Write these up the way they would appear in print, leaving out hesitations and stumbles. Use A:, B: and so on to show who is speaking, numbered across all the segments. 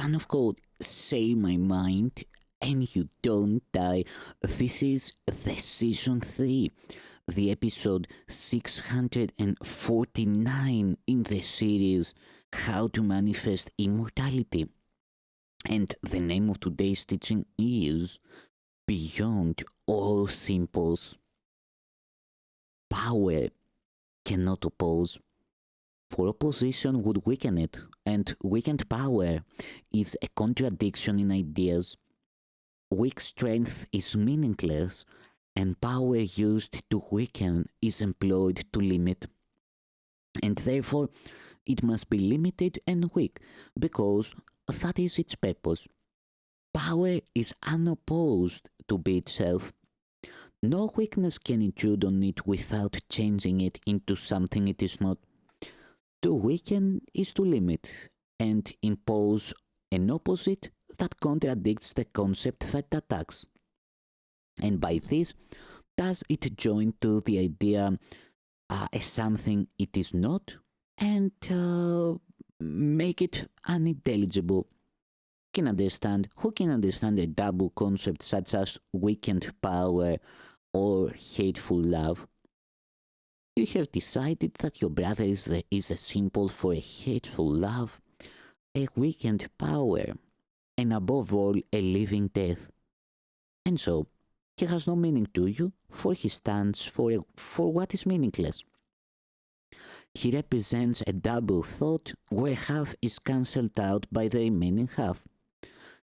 A: son of God, say my mind, and you don't die. This is the season 3, the episode 649 in the series How to Manifest Immortality. And the name of today's teaching is Beyond All Simples. Power cannot oppose, for opposition would weaken it, and weakened power is a contradiction in ideas. Weak strength is meaningless, and power used to weaken is employed to limit. And therefore, it must be limited and weak, because that is its purpose. Power is unopposed to be itself. No weakness can intrude on it without changing it into something it is not. To weaken is to limit and impose an opposite that contradicts the concept that attacks. And by this, does it join to the idea as something it is not and make it unintelligible? Who can understand a double concept such as weakened power or hateful love? You have decided that your brother is a symbol for a hateful love, a weakened power, and above all, a living death. And so, he has no meaning to you, for he stands for what is meaningless. He represents a double thought where half is cancelled out by the remaining half.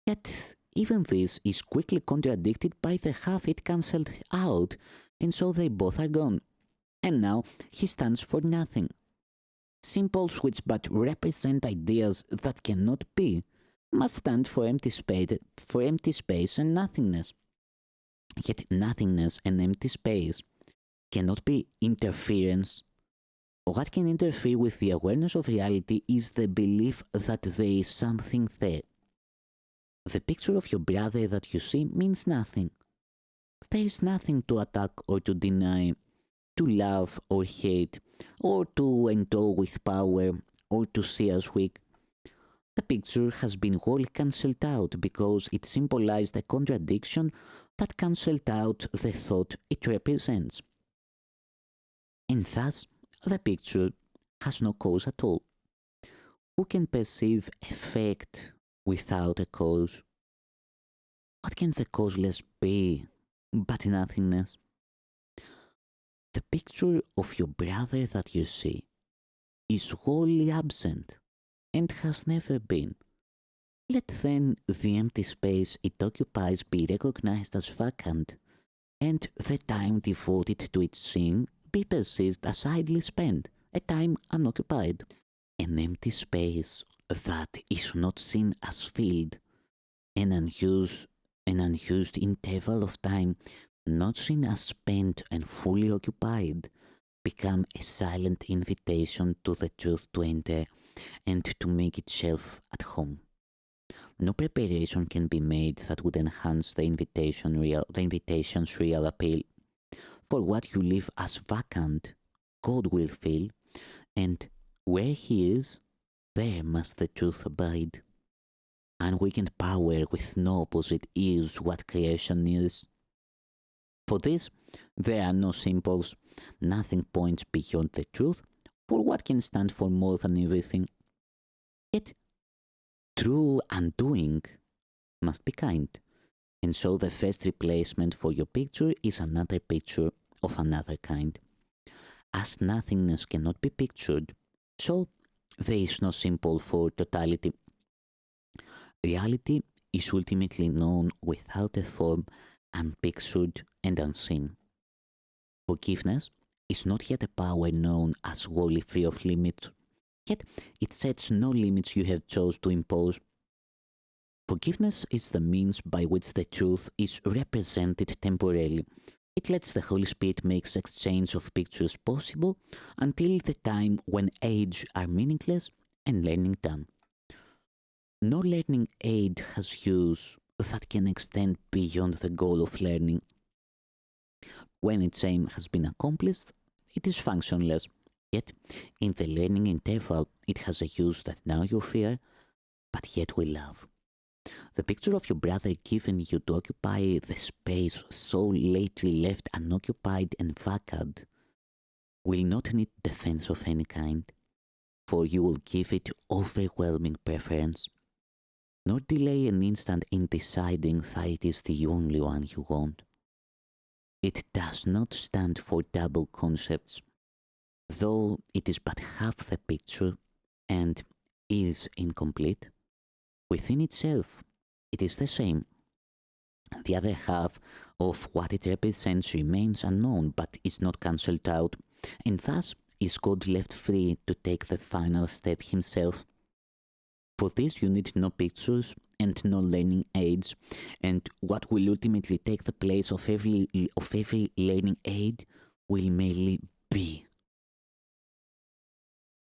A: Yet, even this is quickly contradicted by the half it cancelled out, and so they both are gone. And now he stands for nothing. Symbols which but represent ideas that cannot be must stand for empty space and nothingness. Yet nothingness and empty space cannot be interference. What can interfere with the awareness of reality is the belief that there is something there. The picture of your brother that you see means nothing. There is nothing to attack or to deny, to love or hate, or to endow with power, or to see as weak. The picture has been wholly cancelled out because it symbolized a contradiction that cancelled out the thought it represents. And thus, the picture has no cause at all. Who can perceive effect without a cause? What can the causeless be but nothingness? The picture of your brother that you see is wholly absent and has never been. Let then the empty space it occupies be recognized as vacant, and the time devoted to its seeing be perceived as idly spent, a time unoccupied. An empty space that is not seen as filled, an unused interval of time not seen as spent and fully occupied, become a silent invitation to the truth to enter and to make itself at home. No preparation can be made that would enhance the invitation's real appeal. For what you leave as vacant, God will fill, and where He is, there must the truth abide. Unweakened power with no opposite is what creation is. For this, there are no symbols, nothing points beyond the truth, for what can stand for more than everything. Yet, true undoing must be kind, and so the first replacement for your picture is another picture of another kind. As nothingness cannot be pictured, so there is no symbol for totality. Reality is ultimately known without a form, unpictured and unseen. Forgiveness is not yet a power known as wholly free of limits, yet it sets no limits you have chose to impose. Forgiveness is the means by which the truth is represented temporarily. It lets the Holy Spirit make exchange of pictures possible until the time when aids are meaningless and learning done. No learning aid has use that can extend beyond the goal of learning. When its aim has been accomplished, it is functionless. Yet, in the learning interval, it has a use that now you fear, but yet we love. The picture of your brother given you to occupy the space so lately left unoccupied and vacant will not need defense of any kind, for you will give it overwhelming preference, nor delay an instant in deciding that it is the only one you want. It does not stand for double concepts, though it is but half the picture and is incomplete. Within itself, it is the same. The other half of what it represents remains unknown but is not cancelled out, and thus is God left free to take the final step himself. For this you need no pictures and no learning aids, and what will ultimately take the place of every learning aid will merely be.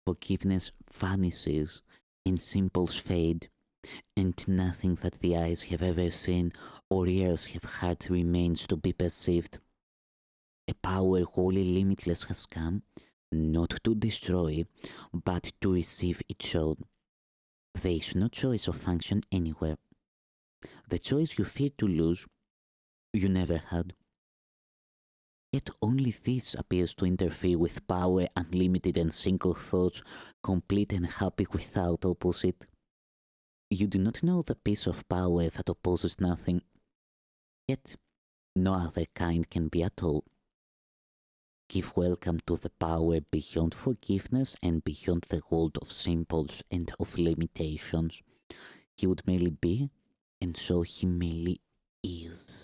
A: Forgiveness vanishes and symbols fade, and nothing that the eyes have ever seen or ears have heard remains to be perceived. A power wholly limitless has come, not to destroy, but to receive its own. There is no choice of function anywhere. The choice you fear to lose, you never had. Yet only this appears to interfere with power unlimited and single thoughts, complete and happy without opposite. You do not know the piece of power that opposes nothing, yet no other kind can be at all. Give welcome to the power beyond forgiveness and beyond the world of symbols and of limitations. He would merely be, and so he merely is.